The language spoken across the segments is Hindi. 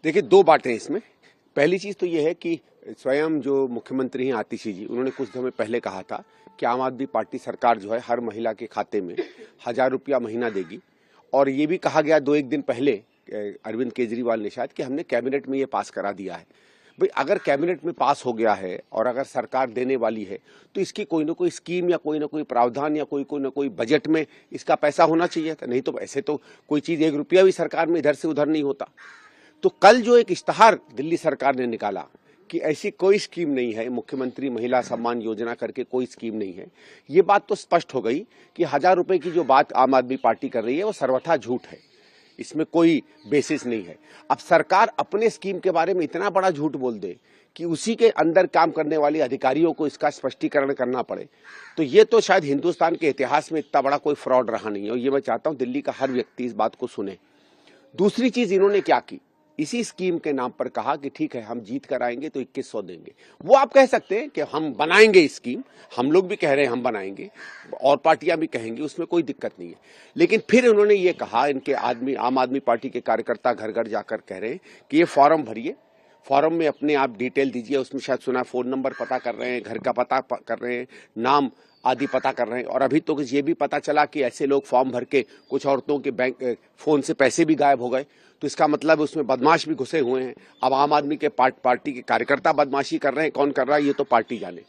देखिए, दो बातें इसमें। पहली चीज तो ये है कि स्वयं जो मुख्यमंत्री हैं आतिशी जी, उन्होंने कुछ समय पहले कहा था कि आम आदमी पार्टी सरकार जो है हर महिला के खाते में 1,000 रुपया महीना देगी। और ये भी कहा गया 2-1 दिन पहले अरविंद केजरीवाल ने शायद कि हमने कैबिनेट में ये पास करा दिया है। भाई, अगर कैबिनेट में पास हो गया है और अगर सरकार देने वाली है तो इसकी कोई ना कोई स्कीम या कोई ना कोई प्रावधान या कोई ना कोई बजट में इसका पैसा होना चाहिए था। नहीं तो ऐसे तो कोई चीज 1 रुपया भी सरकार में इधर से उधर नहीं होता। तो कल जो एक इश्तहार दिल्ली सरकार ने निकाला कि ऐसी कोई स्कीम नहीं है, मुख्यमंत्री महिला सम्मान योजना करके कोई स्कीम नहीं है, ये बात तो स्पष्ट हो गई कि 1,000 रुपए की जो बात आम आदमी पार्टी कर रही है वो सर्वथा झूठ है। इसमें कोई बेसिस नहीं है। अब सरकार अपने स्कीम के बारे में इतना बड़ा झूठ बोल दे कि उसी के अंदर काम करने वाले अधिकारियों को इसका स्पष्टीकरण करना पड़े, तो ये तो शायद हिंदुस्तान के इतिहास में इतना बड़ा कोई फ्रॉड रहा नहीं है। और ये मैं चाहता हूं दिल्ली का हर व्यक्ति इस बात को सुने। दूसरी चीज इन्होंने क्या की, इसी स्कीम के नाम पर कहा कि ठीक है हम जीत कर आएंगे तो 2100 देंगे। वो आप कह सकते हैं कि हम बनाएंगे स्कीम, हम लोग भी कह रहे हैं हम बनाएंगे और पार्टियां भी कहेंगी, उसमें कोई दिक्कत नहीं है। लेकिन फिर उन्होंने ये कहा, इनके आम आदमी पार्टी के कार्यकर्ता घर घर जाकर कह रहे हैं कि ये फॉर्म भरिए, फॉर्म में अपने आप डिटेल दीजिए। उसमें शायद सुना फोन नंबर पता कर रहे हैं, घर का पता कर रहे हैं, नाम आदि पता कर रहे हैं। और अभी तो ये भी पता चला कि ऐसे लोग फॉर्म भर के कुछ औरतों के बैंक फोन से पैसे भी गायब हो गए। तो इसका मतलब उसमें बदमाश भी घुसे हुए हैं। अब आम आदमी के पार्टी के कार्यकर्ता बदमाशी कर रहे हैं, कौन कर रहा है ये तो पार्टी जाने।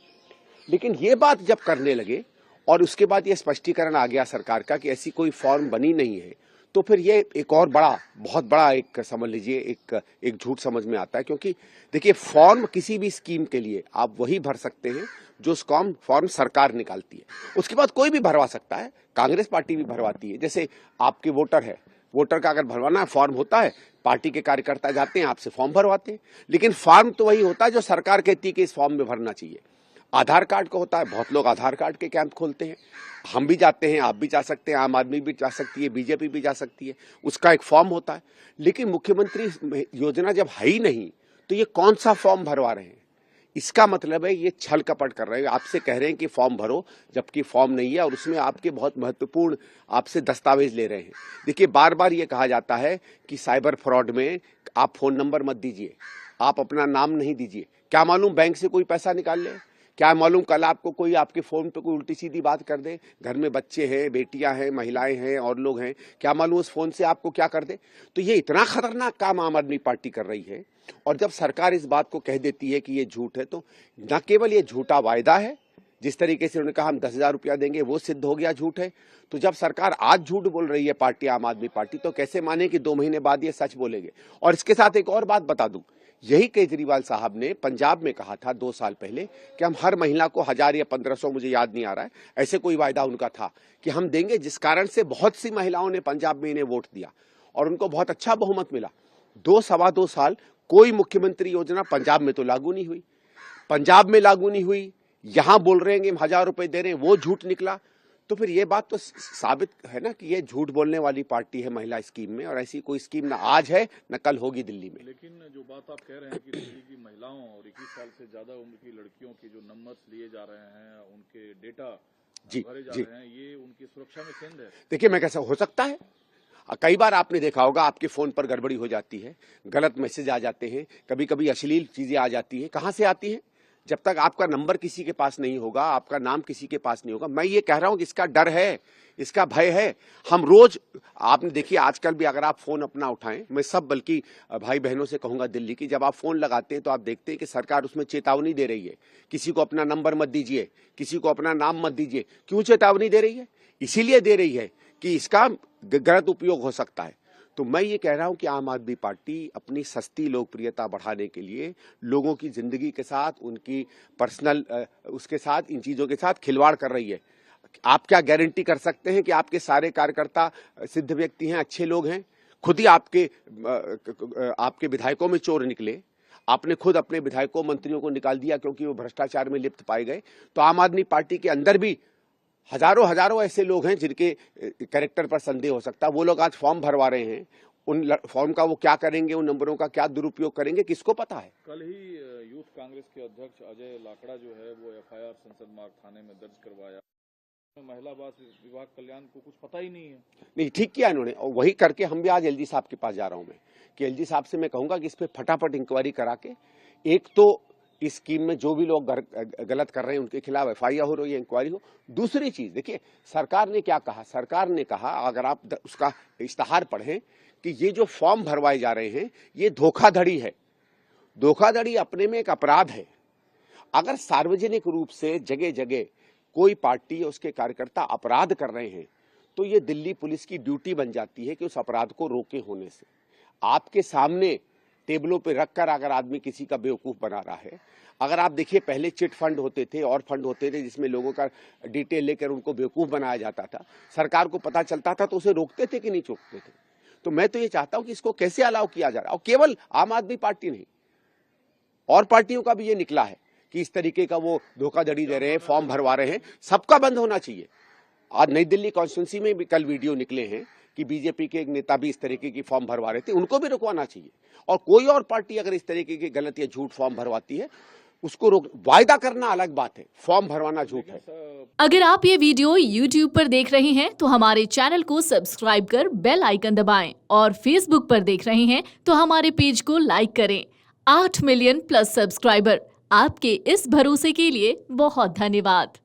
लेकिन ये बात जब करने लगे और उसके बाद ये स्पष्टीकरण आ गया सरकार का कि ऐसी कोई फॉर्म बनी नहीं है, तो फिर ये एक और बहुत बड़ा एक समझ लीजिए एक झूठ समझ में आता है। क्योंकि देखिए, फॉर्म किसी भी स्कीम के लिए आप वही भर सकते हैं जो फॉर्म सरकार निकालती है। उसके बाद कोई भी भरवा सकता है, कांग्रेस पार्टी भी भरवाती है। जैसे आपके वोटर है, वोटर का अगर भरवाना फॉर्म होता है, पार्टी के कार्यकर्ता जाते हैं आपसे फॉर्म भरवाते हैं। लेकिन फॉर्म तो वही होता है जो सरकार कहती है कि इस फॉर्म में भरना चाहिए। आधार कार्ड का होता है, बहुत लोग आधार कार्ड के कैंप खोलते हैं, हम भी जाते हैं, आप भी जा सकते हैं, आम आदमी भी जा सकती है, बीजेपी भी जा सकती है, उसका एक फॉर्म होता है। लेकिन मुख्यमंत्री योजना जब है ही नहीं तो ये कौन सा फॉर्म भरवा रहे हैं? इसका मतलब है ये छल कपट कर रहे हैं। आपसे कह रहे हैं कि फॉर्म भरो, जबकि फॉर्म नहीं है और उसमें आपके बहुत महत्वपूर्ण आपसे दस्तावेज ले रहे हैं। देखिए, बार बार ये कहा जाता है कि साइबर फ्रॉड में आप फोन नंबर मत दीजिए, आप अपना नाम नहीं दीजिए। क्या मालूम बैंक से कोई पैसा निकाल ले, क्या मालूम कल आपको कोई आपके फोन पे कोई उल्टी सीधी बात कर दे। घर में बच्चे हैं, बेटियां हैं, महिलाएं हैं और लोग हैं, क्या मालूम उस फोन से आपको क्या कर दे। तो ये इतना खतरनाक काम आम आदमी पार्टी कर रही है। और जब सरकार इस बात को कह देती है कि ये झूठ है, तो न केवल ये झूठा वायदा है, जिस तरीके से उन्होंने कहा हम 10,000 रुपया देंगे, वो सिद्ध हो गया झूठ है। तो जब सरकार आज झूठ बोल रही है पार्टी आम आदमी पार्टी, तो कैसे माने कि 2 महीने बाद ये सच बोलेंगे। और इसके साथ एक और बात बता दूं, यही केजरीवाल साहब ने पंजाब में कहा था 2 साल पहले कि हम हर महिला को 1,000 या 1,500, मुझे याद नहीं आ रहा है, ऐसे कोई वायदा उनका था कि हम देंगे, जिस कारण से बहुत सी महिलाओं ने पंजाब में इन्हें वोट दिया और उनको बहुत अच्छा बहुमत मिला। 2-2.25 साल कोई मुख्यमंत्री योजना पंजाब में तो लागू नहीं हुई, पंजाब में लागू नहीं हुई, यहां बोल रहे हैं कि हम 1,000 रुपए दे रहे हैं, वो झूठ निकला। तो फिर ये बात तो साबित है ना कि ये झूठ बोलने वाली पार्टी है महिला स्कीम में, और ऐसी कोई स्कीम ना आज है न कल होगी दिल्ली में। लेकिन जो बात आप कह रहे हैं कि दिल्ली की महिलाओं और 21 साल से ज्यादा उम्र की लड़कियों के जो नंबर्स लिए जा रहे हैं, उनके डेटा भरे जा रहे हैं, ये उनकी सुरक्षा में सेंध है। देखिए, मैं कैसा हो सकता है, कई बार आपने देखा होगा आपके फोन पर गड़बड़ी हो जाती है, गलत मैसेज आ जाते हैं, कभी कभी अश्लील चीजें आ जाती हैं। कहां से आती हैं? जब तक आपका नंबर किसी के पास नहीं होगा, आपका नाम किसी के पास नहीं होगा। मैं ये कह रहा हूं कि इसका डर है, इसका भय है। हम रोज, आपने देखिए आजकल भी अगर आप फोन अपना उठाएं, मैं सब बल्कि भाई बहनों से कहूंगा दिल्ली की, जब आप फोन लगाते हैं तो आप देखते हैं कि सरकार उसमें चेतावनी दे रही है, किसी को अपना नंबर मत दीजिए, किसी को अपना नाम मत दीजिए। क्यों चेतावनी दे रही है? इसीलिए दे रही है कि इसका गलत उपयोग हो सकता है। तो मैं ये कह रहा हूं कि आम आदमी पार्टी अपनी सस्ती लोकप्रियता बढ़ाने के लिए लोगों की जिंदगी के साथ, उनकी पर्सनल उसके साथ, इन चीजों के साथ खिलवाड़ कर रही है। आप क्या गारंटी कर सकते हैं कि आपके सारे कार्यकर्ता सिद्ध व्यक्ति हैं, अच्छे लोग हैं? खुद ही आपके विधायकों में चोर निकले, आपने खुद अपने विधायकों मंत्रियों को निकाल दिया क्योंकि वो भ्रष्टाचार में लिप्त पाए गए। तो आम आदमी पार्टी के अंदर भी हजारों ऐसे लोग हैं जिनके कैरेक्टर पर संदेह हो सकता है। वो लोग आज फॉर्म भरवा रहे हैं, उन फॉर्म का वो क्या करेंगे, उन नंबरों का क्या दुरुपयोग करेंगे, किसको पता है। कल ही यूथ कांग्रेस के अध्यक्ष अजय लाकड़ा जो है वो FIR संसद मार्ग थाने में दर्ज करवाया। महिला बाल विभाग कल्याण को कुछ पता ही नहीं है। नहीं, ठीक किया इन्होंने, और वही करके हम भी आज एलजी साहब के पास जा रहा हूं मैं, कि एलजी साहब से मैं कहूंगा कि इस पे फटाफट इंक्वायरी करा के, एक तो इस स्कीम में जो भी लोग गलत कर रहे हैं उनके खिलाफ एफआईआर हो रही है, इंक्वायरी हो। दूसरी चीज देखिए, सरकार ने क्या कहा, सरकार ने कहा, अगर आप उसका इश्तहार पढ़ें, कि ये जो फॉर्म भरवाए जा रहे हैं ये धोखाधड़ी है। धोखाधड़ी अपने में एक अपराध है। अगर सार्वजनिक रूप से जगह जगह कोई पार्टी या उसके कार्यकर्ता अपराध कर रहे हैं, तो ये दिल्ली पुलिस की ड्यूटी बन जाती है कि उस अपराध को रोके होने से। आपके सामने टेबलों पे रखकर अगर आदमी किसी का बेवकूफ बना रहा है, अगर आप देखिए पहले चिट फंड होते थे और फंड होते थे जिसमें लोगों का डिटेल लेकर उनको बेवकूफ बनाया जाता था, सरकार को पता चलता था तो उसे रोकते थे कि नहीं रोकते थे। तो मैं तो ये चाहता हूं कि इसको कैसे अलाउ किया जा रहा है, और केवल आम आदमी पार्टी नहीं, और पार्टियों का भी ये निकला है कि इस तरीके का वो धोखाधड़ी दे रहे हैं, फॉर्म भरवा रहे हैं, सबका बंद होना चाहिए। आज नई दिल्ली कॉन्स्टिट्यूंसी में भी कल वीडियो निकले हैं कि बीजेपी के एक नेता भी इस तरीके की फॉर्म भरवा रहे थे, उनको भी रुकवाना चाहिए। और कोई और पार्टी अगर इस तरीके की गलत या झूठ फॉर्म भरवाती है, उसको रोक, वायदा करना अलग बात है, फॉर्म भरवाना झूठ है। अगर आप ये वीडियो YouTube पर देख रहे हैं तो हमारे चैनल को सब्सक्राइब कर बेल आइकन दबाएं, और Facebook पर देख रहे हैं तो हमारे पेज को लाइक करें। 8 मिलियन प्लस सब्सक्राइबर, आपके इस भरोसे के लिए बहुत धन्यवाद।